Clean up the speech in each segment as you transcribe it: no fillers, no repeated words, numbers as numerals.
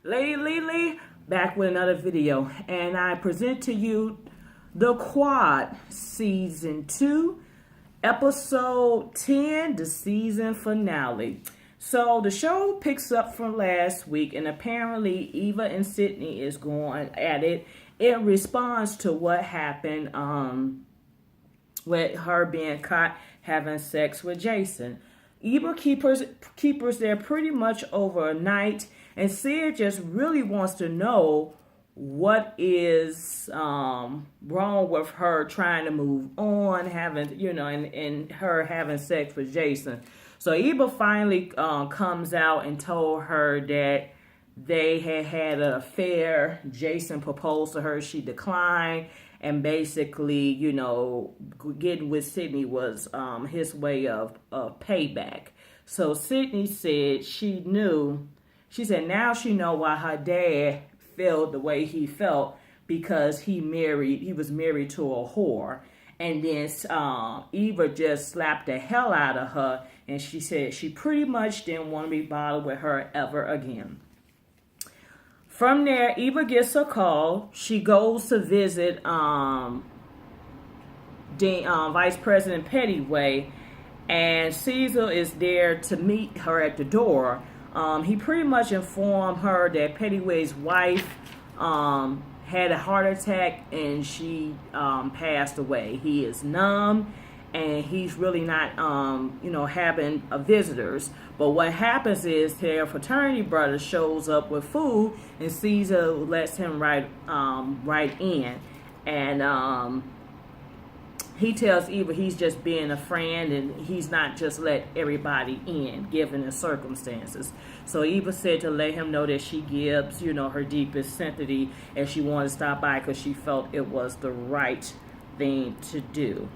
Lady Lily back with another video, and I present to you The Quad Season 2, Episode 10, the season finale. So the show picks up from last week, and apparently Eva and Sydney is going at it in response to what happened with her being caught having sex with Jason. Eva keepers there pretty much overnight, and Sid just really wants to know what is wrong with her trying to move on, having and her having sex with Jason. So Eva finally comes out and told her that they had an affair. Jason proposed to her, she declined, and basically, getting with Sydney was his way of payback. So Sydney said she knew. She said now she know why her dad felt the way he felt, because he was married to a whore. And then Eva just slapped the hell out of her, and she said she pretty much didn't want to be bothered with her ever again. From there, Eva gets a call. She goes to visit Vice President Pettyway, and Caesar is there to meet her at the door. He pretty much informed her that Pettyway's wife had a heart attack and she passed away. He is numb and he's really not, having visitors. But what happens is their fraternity brother shows up with food, and Caesar lets him right in. And he tells Eva he's just being a friend and he's not just let everybody in, given the circumstances. So Eva said to let him know that she gives, her deepest sympathy, and she wanted to stop by because she felt it was the right thing to do.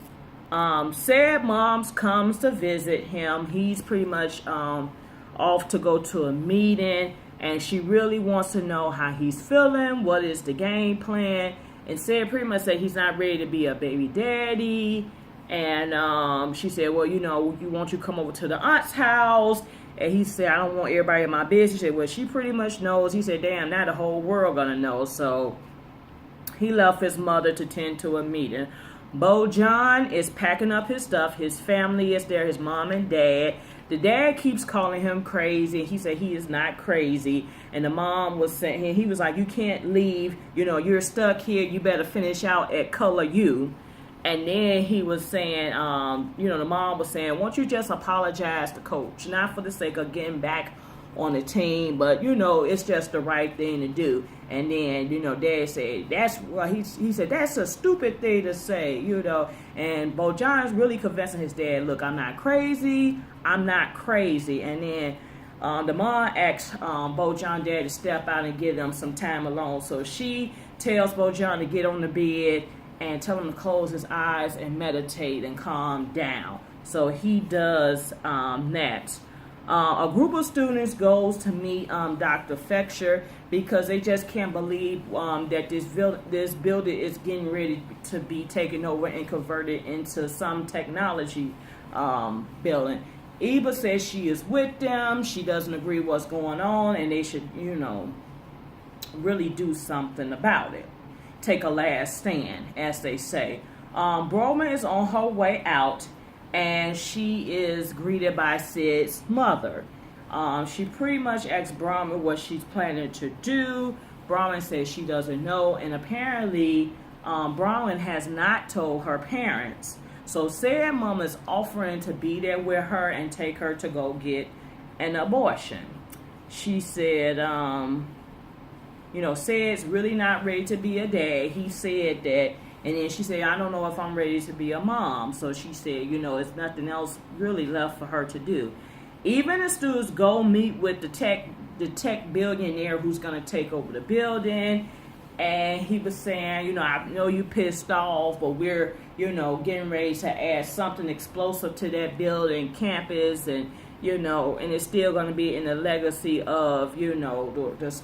Sad Moms comes to visit him. He's pretty much off to go to a meeting, and she really wants to know how he's feeling, what is the game plan. And Sad pretty much said he's not ready to be a baby daddy. And she said, well, you want you to come over to the aunt's house. And he said, I don't want everybody in my business. She said, well, she pretty much knows. He said, damn, now the whole world gonna know. So he left his mother to tend to a meeting. Bojan is packing up his stuff. His family is there, his mom and dad. The dad keeps calling him crazy. He said he is not crazy. And the mom was saying, he was like, you can't leave. You're stuck here. You better finish out at Color U. And then he was saying, the mom was saying, won't you just apologize to coach? Not for the sake of getting back on the team, but, it's just the right thing to do. And then, dad said, he said, that's a stupid thing to say, And Bojan's really convincing his dad, look, I'm not crazy. I'm not crazy. And then the mom asks Bojan dad to step out and give them some time alone. So she tells Bojan to get on the bed and tell him to close his eyes and meditate and calm down. So he does that. A group of students goes to meet Dr. Fletcher because they just can't believe that this building is getting ready to be taken over and converted into some technology building. Eva says she is with them. She doesn't agree what's going on, and they should, really do something about it. Take a last stand, as they say. Broma is on her way out, and she is greeted by Sid's mother. She pretty much asks Brahma what she's planning to do. Brahma says she doesn't know, and apparently Brahma has not told her parents. So Sid mom is offering to be there with her and take her to go get an abortion. She said, Sid's really not ready to be a dad. He said that. And then she said, I don't know if I'm ready to be a mom. So she said, it's nothing else really left for her to do. Even the students go meet with the tech billionaire who's going to take over the building. And he was saying, I know you pissed off, but we're, getting ready to add something explosive to that building campus. And, and it's still going to be in the legacy of, Mr.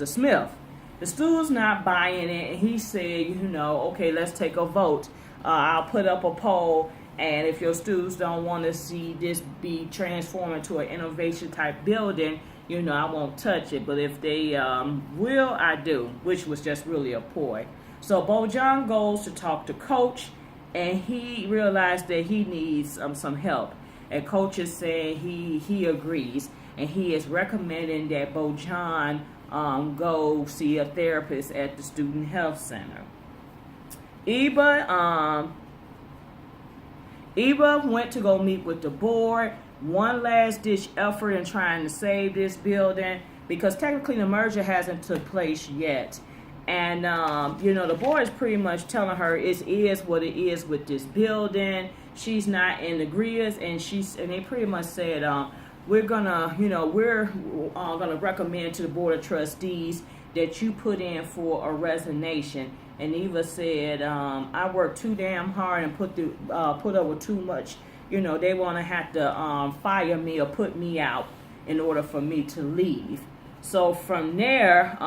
Smith. The student's not buying it, and he said, okay, let's take a vote. I'll put up a poll, and if your students don't want to see this be transformed into an innovation type building, I won't touch it. But if they will, I do, which was just really a ploy. So Bojan goes to talk to Coach, and he realized that he needs some help. And Coach is saying he agrees, and he is recommending that Bojan go see a therapist at the Student Health Center. Eva went to go meet with the board. One last ditch effort in trying to save this building, because technically the merger hasn't took place yet. And the board is pretty much telling her it is what it is with this building. She's not in agreement, and they pretty much said we're gonna recommend to the board of trustees that you put in for a resignation. And Eva said, I worked too damn hard and put up with too much. They want to have to fire me or put me out in order for me to leave. So from there,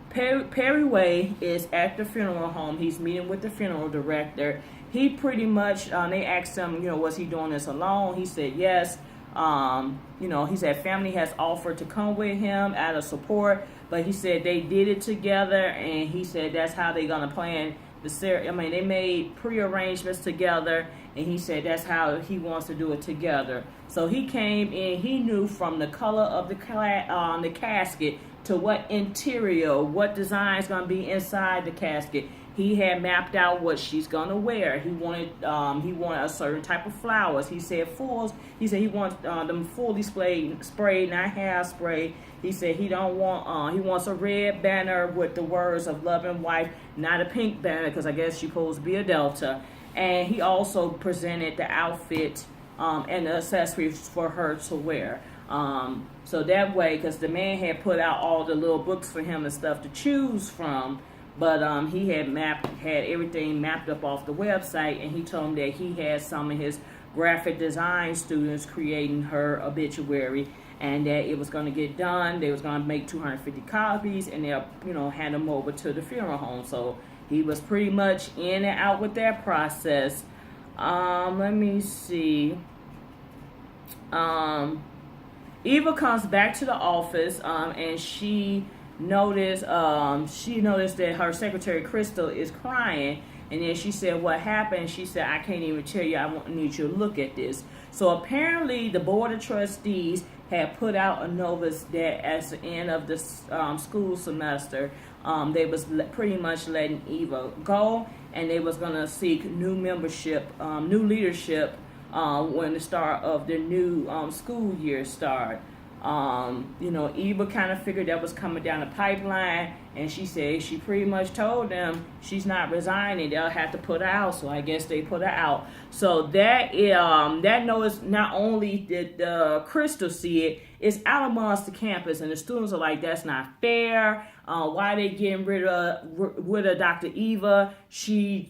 Perry Way is at the funeral home. He's meeting with the funeral director. He pretty much, they asked him, was he doing this alone? He said yes. He said family has offered to come with him out of support, but he said they did it together, and he said that's how they're gonna plan the ceremony. They made pre-arrangements together, and he said that's how he wants to do it together. So he came in. He knew from the color of the casket to what design's gonna be inside the casket. He had mapped out what she's gonna wear. He wanted a certain type of flowers. He said fulls. He said he wants them fully sprayed, not hairspray. He said he wants a red banner with the words of love and wife, not a pink banner, because I guess she's supposed to be a Delta. And he also presented the outfit and the accessories for her to wear. So that way, because the man had put out all the little books for him and stuff to choose from, but he had everything mapped up off the website, and he told him that he had some of his graphic design students creating her obituary, and that it was going to get done. They was going to make 250 copies, and they'll hand them over to the funeral home. So he was pretty much in and out with that process. Let me see. Eva comes back to the office, and she noticed that her secretary Crystal is crying, and then she said, "What happened?" She said, "I can't even tell you. I need you to look at this." So apparently, the board of trustees had put out a notice that at the end of the school semester, they was pretty much letting Eva go, and they was gonna seek new leadership when the start of the new school year start. Eva kind of figured that was coming down the pipeline, and she said she pretty much told them she's not resigning. They'll have to put her out, so I guess they put her out. So that notice, not only did Crystal see it, it's out amongst the campus, and the students are like, that's not fair. Why they getting rid of Dr. Eva? She,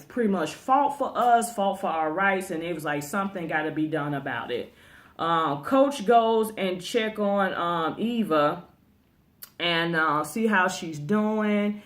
pretty much fought for us, fought for our rights, and it was like something got to be done about it. Coach goes and check on Eva and see how she's doing.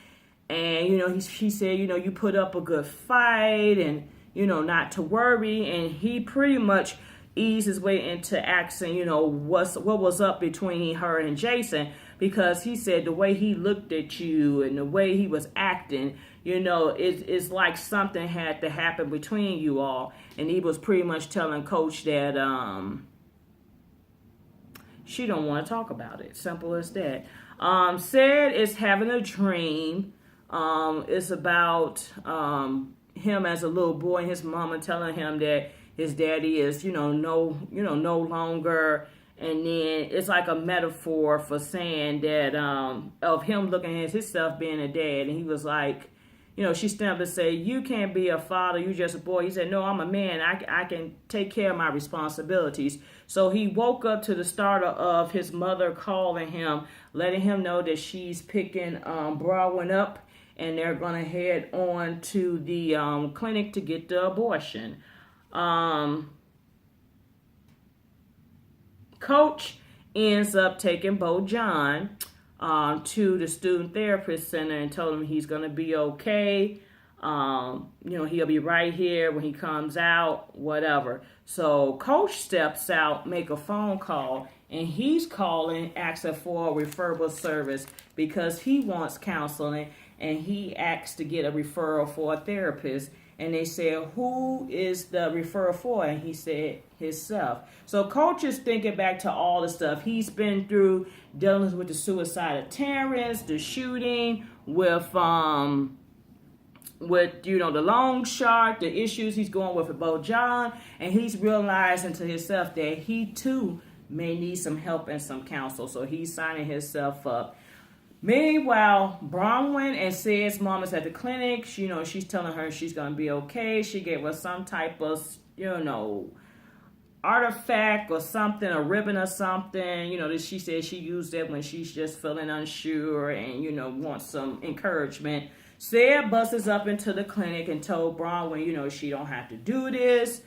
And, he said, you put up a good fight and, not to worry. And he pretty much eased his way into asking, what was up between her and Jason. Because he said the way he looked at you and the way he was acting, it's like something had to happen between you all. And he was pretty much telling Coach that she don't want to talk about it. Simple as that. Said is having a dream. It's about him as a little boy and his mama telling him that his daddy is, no longer. And then it's like a metaphor for saying that of him looking at himself being a dad. And he was like, she stood up and said, "You can't be a father. You just a boy." He said, "No, I'm a man. I can take care of my responsibilities." So he woke up to the start of his mother calling him, letting him know that she's picking Baldwin up, and they're going to head on to the clinic to get the abortion. Coach ends up taking Bojan to the student therapist center and told him he's going to be okay. He'll be right here when he comes out, whatever. So Coach steps out, make a phone call, and he's calling asking for a referral service because he wants counseling, and he asked to get a referral for a therapist. And they said, who is the referral for? And he said, himself. So Coach is thinking back to all the stuff he's been through, dealing with the suicide of Terrence, the shooting, with the long shot, the issues he's going with Bo John, and he's realizing to himself that he too may need some help and some counsel. So he's signing himself up. Meanwhile, Bronwyn and Said's mom is at the clinic. She's telling her she's going to be okay. She gave her some type of, artifact or something, a ribbon or something, that she said she used it when she's just feeling unsure and, wants some encouragement. Said busts up into the clinic and told Bronwyn, she don't have to do this.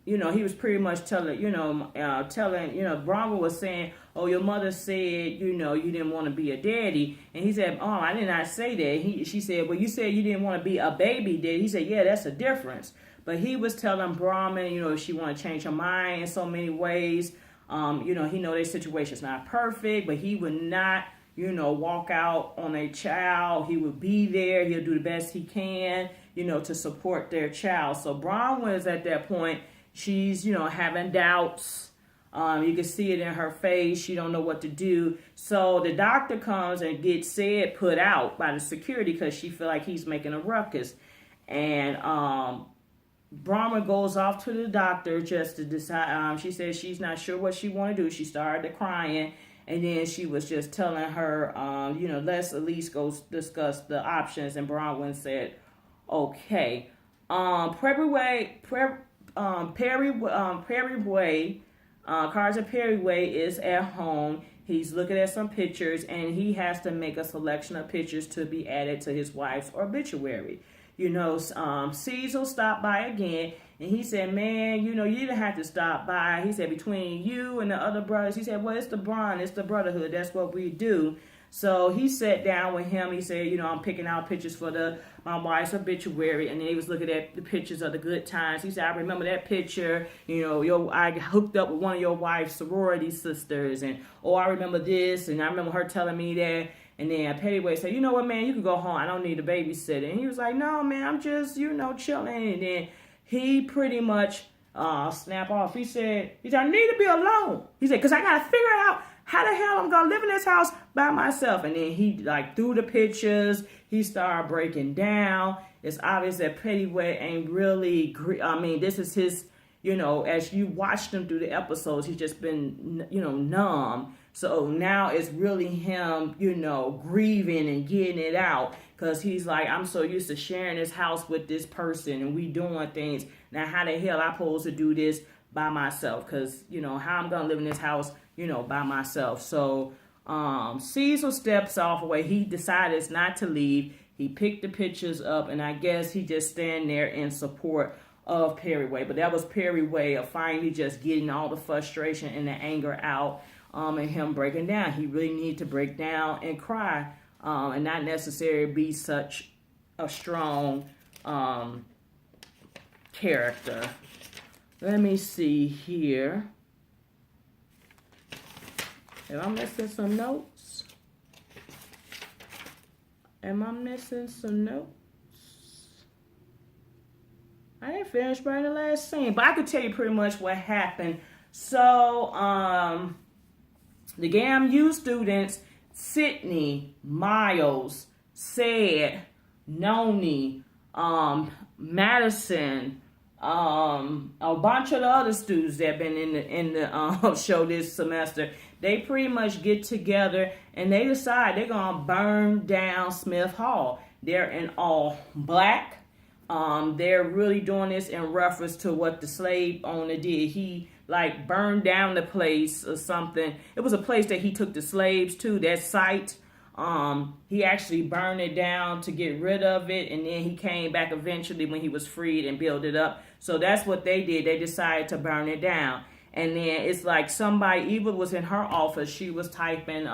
He was pretty much telling, Bronwyn was saying, oh, your mother said, you didn't want to be a daddy. And he said, oh, I did not say that. She said, well, you said you didn't want to be a baby daddy. He said, yeah, that's a difference. But he was telling Bronwyn, she want to change her mind in so many ways. He know their situation's not perfect, but he would not, walk out on a child. He would be there. He'll do the best he can, to support their child. So Bronwyn is at that point. She's, having doubts. You can see it in her face. She don't know what to do. So the doctor comes and gets Said put out by the security because she feel like he's making a ruckus. And Bronwyn goes off to the doctor just to decide. She says she's not sure what she want to do. She started crying. And then she was just telling her, let's at least go discuss the options. And Bronwyn said, okay. Carson Perryway is at home. He's looking at some pictures, and he has to make a selection of pictures to be added to his wife's obituary. Cecil stopped by again, and he said, man, you didn't have to stop by. He said, between you and the other brothers, he said, well, it's the bond, it's the brotherhood. That's what we do. So he sat down with him. He said, I'm picking out pictures for my wife's obituary. And then he was looking at the pictures of the good times. He said, I remember that picture. I hooked up with one of your wife's sorority sisters. And, I remember this. And I remember her telling me that. And then Pettyway said, you know what, man, you can go home. I don't need a babysitter. And he was like, no, man, I'm just, chilling. And then he pretty much snapped off. He said, I need to be alone. He said, because I got to figure out how the hell I'm going to live in this house by myself. And then he threw the pictures. He started breaking down. It's obvious that Pettyway ain't really, this is his, as you watched him through the episodes, he's just been, numb. So now it's really him, grieving and getting it out. Because he's like, I'm so used to sharing this house with this person and we doing things. Now, how the hell I supposed to do this by myself? Because, how I'm going to live in this house, by myself. So Cecil steps off away. He decided not to leave. He picked the pictures up, and I guess he just stand there in support of Perryway. But that was Perryway of finally just getting all the frustration and the anger out, and him breaking down. He really needed to break down and cry, and not necessarily be such a strong character. Let me see here. Am I missing some notes? Am I missing some notes? I didn't finish writing the last scene, but I could tell you pretty much what happened. So, the GAMU students, Sydney, Miles, Said, Noni, Madison, a bunch of the other students that have been in the show this semester, they pretty much get together and they decide they're gonna burn down Smith Hall. They're in all black. They're really doing this in reference to what the slave owner did. He burned down the place or something. It was a place that he took the slaves to, that site. He actually burned it down to get rid of it, and then he came back eventually when he was freed and built it up. So that's what they did. They decided to burn it down. And then it's like somebody, Eva was in her office. She was typing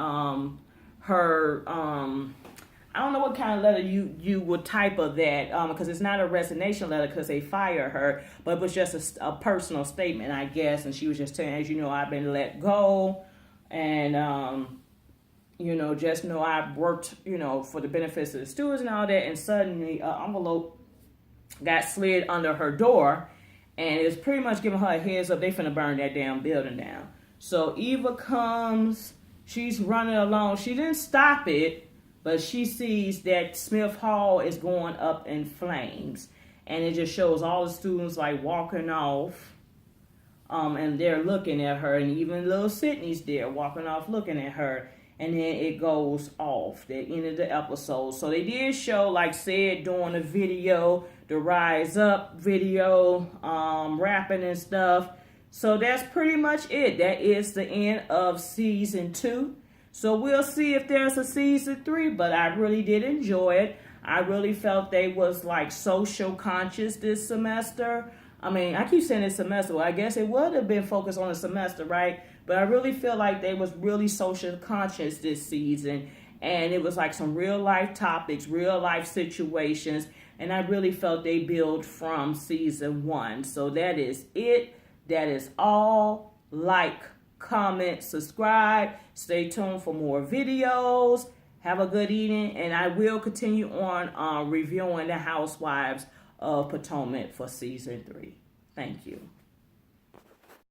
her, I don't know what kind of letter you would type of that, because it's not a resignation letter because they fired her, but it was just a personal statement, I guess. And she was just saying, as you know, I've been let go, and just know I've worked, for the benefits of the students and all that. And suddenly, an envelope got slid under her door, and it's pretty much giving her a heads up. They finna burn that damn building down. So Eva comes, she's running along. She didn't stop it, but she sees that Smith Hall is going up in flames. And it just shows all the students like walking off. And they're looking at her, and even little Sydney's there walking off looking at her. And then it goes off, the end of the episode. So they did show, like said, doing a video, the Rise Up video, rapping and stuff. So that's pretty much it. That is the end of season 2. So we'll see if there's a season 3, but I really did enjoy it. I really felt they was like social conscious this semester. I mean, I keep saying this semester. Well, I guess it would have been focused on the semester, right? But I really feel like they was really social conscious this season. And it was like some real life topics, real life situations. And I really felt they build from season 1. So that is it. That is all. Like, comment, subscribe. Stay tuned for more videos. Have a good evening. And I will continue on reviewing the Housewives of Potomac for season 3. Thank you.